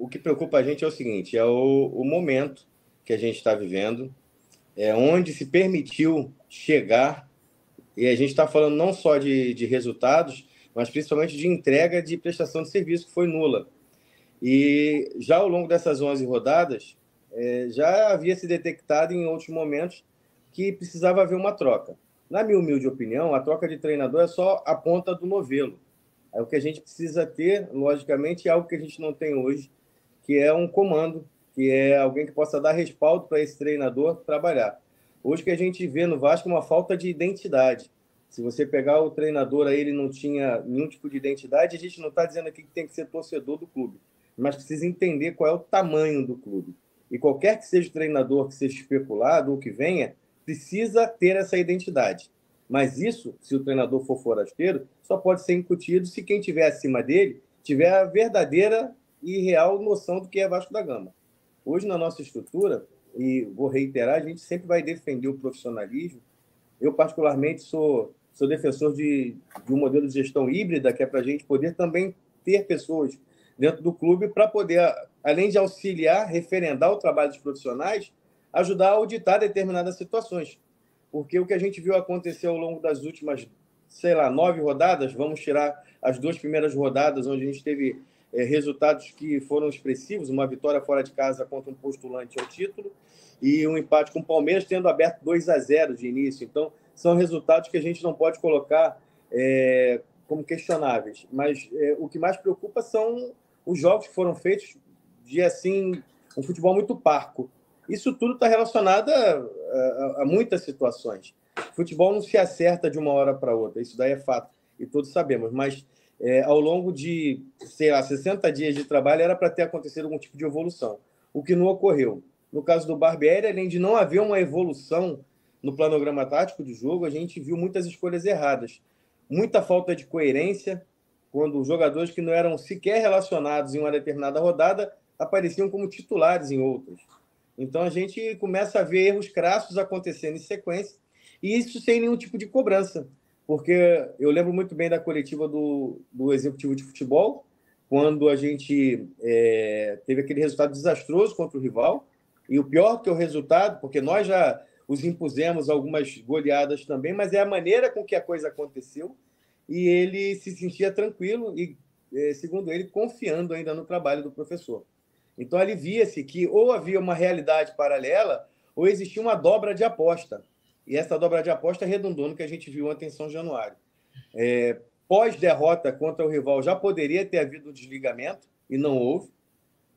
o que preocupa a gente é o seguinte, é o momento que a gente está vivendo, é onde se permitiu chegar, e a gente está falando não só de resultados, mas principalmente de entrega de prestação de serviço, que foi nula. E já ao longo dessas 11 rodadas, já havia se detectado em outros momentos que precisava haver uma troca. Na minha humilde opinião, a troca de treinador é só a ponta do novelo. O que a gente precisa ter, logicamente, é algo que a gente não tem hoje, que é um comando, que é alguém que possa dar respaldo para esse treinador trabalhar. Hoje que a gente vê no Vasco uma falta de identidade. Se você pegar o treinador aí, ele não tinha nenhum tipo de identidade, a gente não está dizendo aqui que tem que ser torcedor do clube, mas precisa entender qual é o tamanho do clube. E qualquer que seja o treinador que seja especulado ou que venha, precisa ter essa identidade. Mas isso, se o treinador for forasteiro, só pode ser incutido se quem estiver acima dele tiver a verdadeira e real noção do que é Vasco da Gama. Hoje, na nossa estrutura, e vou reiterar, a gente sempre vai defender o profissionalismo. Eu, particularmente, sou defensor de um modelo de gestão híbrida, que é para a gente poder também ter pessoas dentro do clube para poder, além de auxiliar, referendar o trabalho dos profissionais, ajudar a auditar determinadas situações. Porque o que a gente viu acontecer ao longo das últimas, 9 rodadas, vamos tirar as 2 primeiras rodadas, onde a gente teve resultados que foram expressivos, uma vitória fora de casa contra um postulante ao título e um empate com o Palmeiras, tendo aberto 2-0 de início. Então, são resultados que a gente não pode colocar como questionáveis. Mas o que mais preocupa são os jogos que foram feitos de, assim, um futebol muito parco. Isso tudo está relacionado a muitas situações. O futebol não se acerta de uma hora para outra, isso daí é fato, e todos sabemos, mas ao longo de, 60 dias de trabalho era para ter acontecido algum tipo de evolução, o que não ocorreu. No caso do Barbieri, além de não haver uma evolução no planograma tático de jogo, a gente viu muitas escolhas erradas, muita falta de coerência, quando os jogadores que não eram sequer relacionados em uma determinada rodada apareciam como titulares em outras. Então, a gente começa a ver erros crassos acontecendo em sequência, e isso sem nenhum tipo de cobrança, porque eu lembro muito bem da coletiva do executivo de futebol, quando a gente teve aquele resultado desastroso contra o rival, e o pior que o resultado, porque nós já os impusemos algumas goleadas também, mas é a maneira com que a coisa aconteceu, e ele se sentia tranquilo e, segundo ele, confiando ainda no trabalho do professor. Então, ali via-se que ou havia uma realidade paralela ou existia uma dobra de aposta. E essa dobra de aposta redundou no que a gente viu ontem em São Januário. Pós-derrota contra o rival, já poderia ter havido um desligamento, e não houve.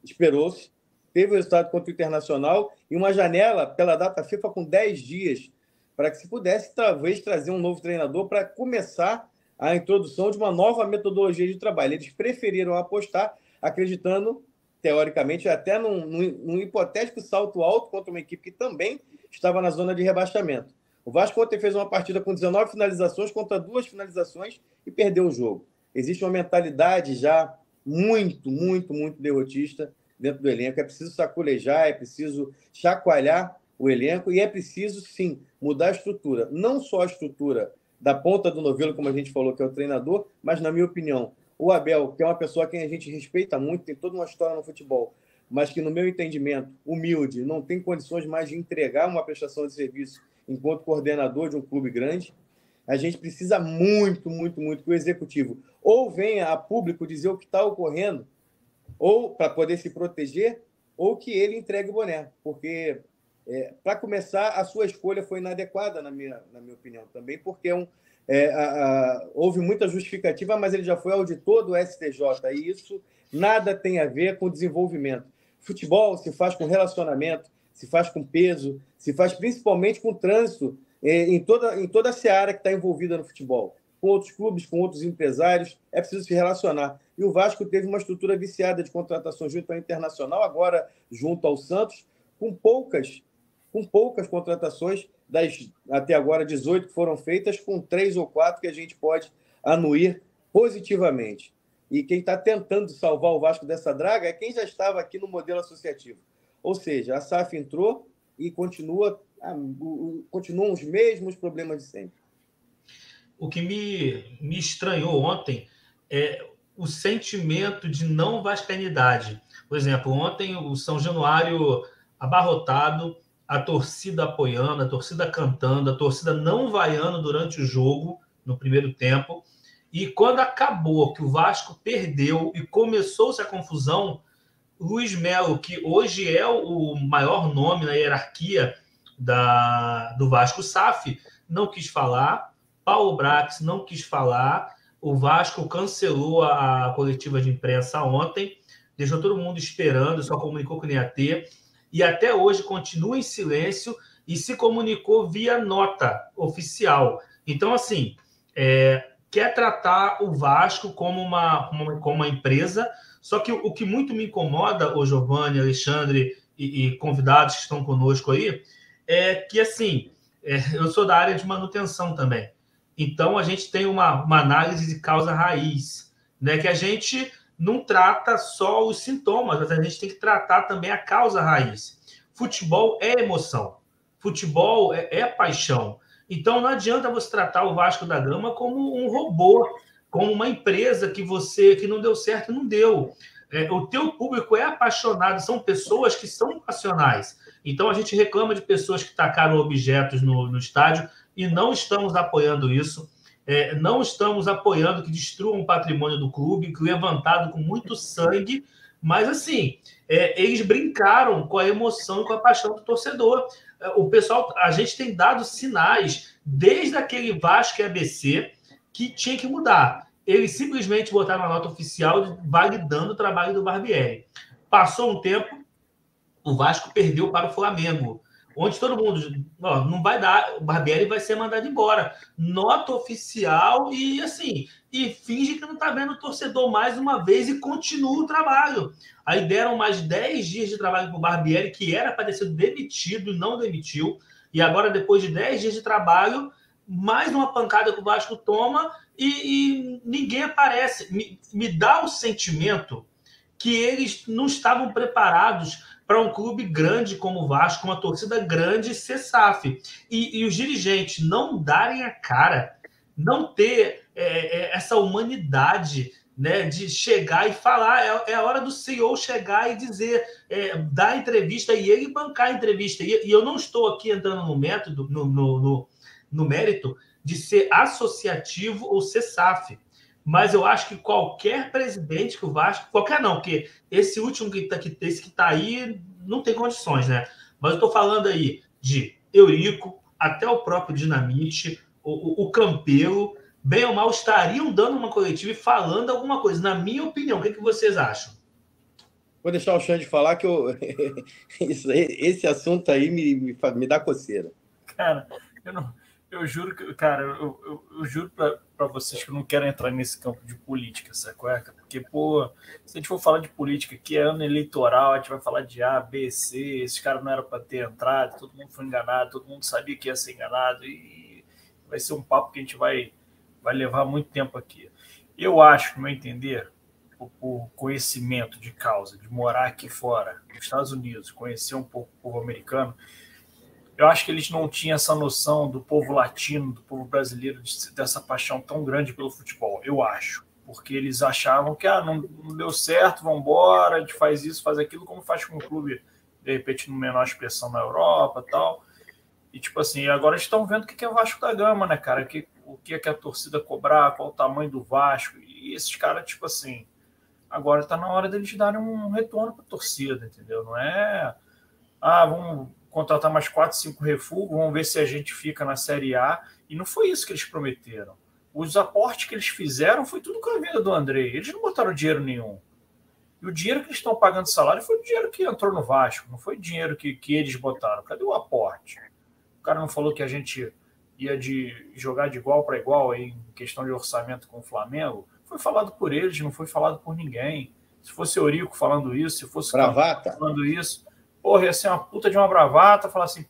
Esperou-se. Teve o resultado contra o Internacional e uma janela pela data FIFA com 10 dias para que se pudesse, talvez, trazer um novo treinador para começar a introdução de uma nova metodologia de trabalho. Eles preferiram apostar, acreditando teoricamente, até num hipotético salto alto contra uma equipe que também estava na zona de rebaixamento. O Vasco ontem fez uma partida com 19 finalizações contra 2 finalizações e perdeu o jogo. Existe uma mentalidade já muito, muito, muito derrotista dentro do elenco. É preciso sacolejar, é preciso chacoalhar o elenco e é preciso, sim, mudar a estrutura. Não só a estrutura da ponta do novelo, como a gente falou, que é o treinador, mas, na minha opinião, o Abel, que é uma pessoa a quem a gente respeita muito, tem toda uma história no futebol, mas que, no meu entendimento, humilde, não tem condições mais de entregar uma prestação de serviço enquanto coordenador de um clube grande. A gente precisa muito, muito, muito que o executivo ou venha a público dizer o que está ocorrendo, ou para poder se proteger, ou que ele entregue o boné, porque, para começar, a sua escolha foi inadequada, na minha opinião, também, porque houve muita justificativa, mas ele já foi auditor do STJ, e isso nada tem a ver com desenvolvimento. Futebol se faz com relacionamento, se faz com peso, se faz principalmente com trânsito em toda a seara que está envolvida no futebol, com outros clubes, com outros empresários, é preciso se relacionar. E o Vasco teve uma estrutura viciada de contratações junto ao Internacional, agora junto ao Santos, com poucas contratações, das até agora 18 que foram feitas, com 3 ou 4 que a gente pode anuir positivamente. E quem está tentando salvar o Vasco dessa draga é quem já estava aqui no modelo associativo. Ou seja, a SAF entrou e continuam os mesmos problemas de sempre. O que me estranhou ontem é o sentimento de não vascainidade. Por exemplo, ontem o São Januário abarrotado, a torcida apoiando, a torcida cantando, a torcida não vaiando durante o jogo, no primeiro tempo. E quando acabou, que o Vasco perdeu e começou-se a confusão, Luiz Melo, que hoje é o maior nome na hierarquia do Vasco SAF, não quis falar. Paulo Brax não quis falar. O Vasco cancelou a coletiva de imprensa ontem, deixou todo mundo esperando, só comunicou que não ia ter. E até hoje continua em silêncio e se comunicou via nota oficial. Então, assim, quer tratar o Vasco como uma empresa, só que o que muito me incomoda, o Giovanni, Alexandre e convidados que estão conosco aí, é que, assim, eu sou da área de manutenção também. Então, a gente tem uma análise de causa raiz, né? Que a gente não trata só os sintomas, mas a gente tem que tratar também a causa raiz. Futebol é emoção. Futebol é paixão. Então, não adianta você tratar o Vasco da Gama como um robô, como uma empresa que não deu certo, não deu. O teu público é apaixonado, são pessoas que são passionais. Então, a gente reclama de pessoas que tacaram objetos no estádio e não estamos apoiando isso. Não estamos apoiando que destruam o patrimônio do clube, levantado com muito sangue, mas, assim, eles brincaram com a emoção e com a paixão do torcedor. O pessoal, a gente tem dado sinais, desde aquele Vasco e ABC, que tinha que mudar. Eles simplesmente botaram uma nota oficial validando o trabalho do Barbieri. Passou um tempo, o Vasco perdeu para o Flamengo, onde todo mundo, não vai dar, o Barbieri vai ser mandado embora. Nota oficial e assim, e finge que não está vendo o torcedor mais uma vez e continua o trabalho. Aí deram mais 10 dias de trabalho para o Barbieri, que era para ter sido demitido, não demitiu. E agora, depois de 10 dias de trabalho, mais uma pancada que o Vasco toma e ninguém aparece. Me dá o sentimento que eles não estavam preparados para um clube grande como o Vasco, uma torcida grande, ser SAF. E os dirigentes não darem a cara, não ter essa humanidade, né, de chegar e falar. É a hora do CEO chegar e dizer, dar entrevista e ele bancar a entrevista. E eu não estou aqui entrando no método, no mérito de ser associativo ou ser SAF. Mas eu acho que qualquer presidente que o Vasco... Qualquer não, porque esse último que está aí não tem condições, né? Mas eu estou falando aí de Eurico, até o próprio Dinamite, o Campelo, bem ou mal, estariam dando uma coletiva e falando alguma coisa. Na minha opinião, o que vocês acham? Vou deixar o Xande falar que esse assunto aí me dá coceira. Cara, eu juro que, cara, eu juro para vocês que eu não quero entrar nesse campo de política, sacou? Porque, pô, se a gente for falar de política, que é ano eleitoral, a gente vai falar de A, B, C, esses caras não eram para ter entrado, todo mundo foi enganado, todo mundo sabia que ia ser enganado, e vai ser um papo que a gente vai levar muito tempo aqui. Eu acho, no meu entender, por conhecimento de causa, de morar aqui fora, nos Estados Unidos, conhecer um pouco o povo americano, eu acho que eles não tinham essa noção do povo latino, do povo brasileiro, dessa paixão tão grande pelo futebol, eu acho. Porque eles achavam que não deu certo, vamos embora, a gente faz isso, faz aquilo, como faz com o clube, de repente, no menor expressão na Europa e tal. E, tipo assim, agora estão vendo o que é o Vasco da Gama, né, cara? O que é que a torcida cobrar, qual o tamanho do Vasco. E esses caras, tipo assim, agora está na hora deles darem um retorno para a torcida, entendeu? Não é, vamos contratar mais 4, 5 refugos, vamos ver se a gente fica na Série A. E não foi isso que eles prometeram. Os aportes que eles fizeram foi tudo com a venda do André. Eles não botaram dinheiro nenhum. E o dinheiro que eles estão pagando salário foi o dinheiro que entrou no Vasco, não foi dinheiro que eles botaram. Cadê o aporte? O cara não falou que a gente ia jogar de igual para igual em questão de orçamento com o Flamengo? Foi falado por eles, não foi falado por ninguém. Se fosse Eurico falando isso, se fosse Bravata falando isso, porra, ia ser uma puta de uma bravata, falar assim,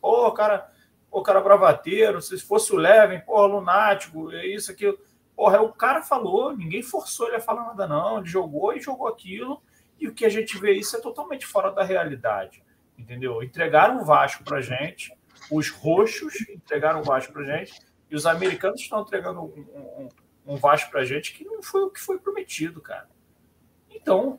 cara bravateiro, se fosse o Leven, porra, lunático, é isso, aquilo. Porra, o cara falou, ninguém forçou ele a falar nada, não. Ele jogou aquilo, e o que a gente vê isso é totalmente fora da realidade, entendeu? Entregaram o Vasco pra gente, os roxos entregaram o Vasco pra gente, e os americanos estão entregando um Vasco pra gente que não foi o que foi prometido, cara. Então,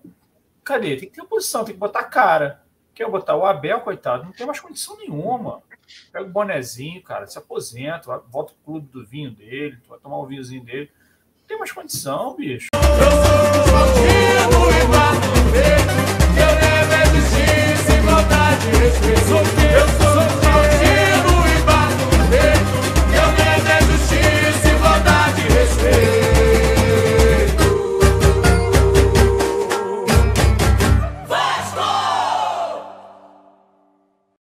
cadê? Tem que ter oposição, tem que botar cara. Quer botar o Abel, coitado, não tem mais condição nenhuma. Pega o bonezinho, cara, se aposenta, volta pro clube do vinho dele, vai tomar o vinhozinho dele. Não tem mais condição, bicho.